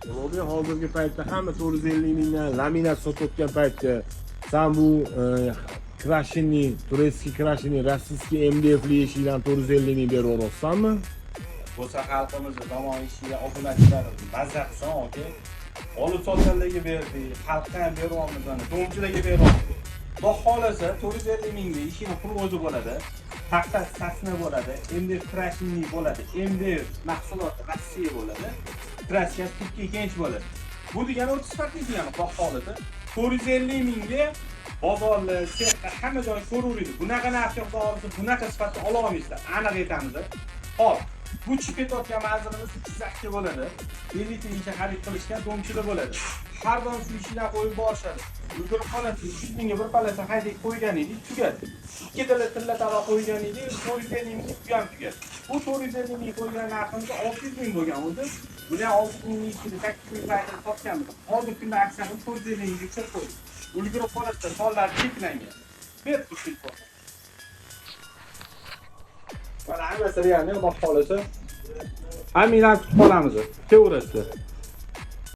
Robiy hozirgi paytda hamma 450 mingdan laminat sotayotgan paytda sen bu krashinni, turistskiy krashinni, rossiyskiy MDF'li eshikdan 450 ming berib yuborsanmi? Bo'lsa xalqimizni zamon ishiga obunachilar mazza qilsin, aka. Olib sotganlarga berdik, xalqqa ham beryapmiz, do'mchilarga beryapmiz. Xudo xolasa 450 mingga ishini pul o'zi bo'ladi. Taxta sasna bo'ladi, MDF krashinni bo'ladi, MDF mahsuloti Rossiya bo'ladi. Krasga Turkiya kench bo'ladi. Bu degani 30 farqli degani xudo xolasa 450 mingga bozorlar, sexda hamma joy ko'raveradi. Bunaqa narxga xudo xolasa bunaqa sifatda ola olmaysizlar. Aniq aytamiz. Hop, bu chiqib ketayotgan manzilimiz Jizzaxga bo'ladi. 50 mingga xarid qilishgan do'mchilar bo'ladi. Har doim shu ishidan qo'yib borishadi. Ulgurib qoladi, 3 mingga bir palata haydab qo'ygan edik, tugadi. Ikki tilla tava qo'ygan edik, 450 mingga tugadi. Bu 450 ming qo'ygan narximiz 600 ming bo'lgan edi. Buni 6 ming ichida 8 ming paytda sotganmiz. Hozirgi kunda aksiyani 450 mingga chiqib qo'ydik. Ulgurib qoladi, sonlar cheklangan. Bet tushib qoldi. Mana hammasi realni xudo xolasa. Hammalar kutib qolamiz. Kelaverasizlar.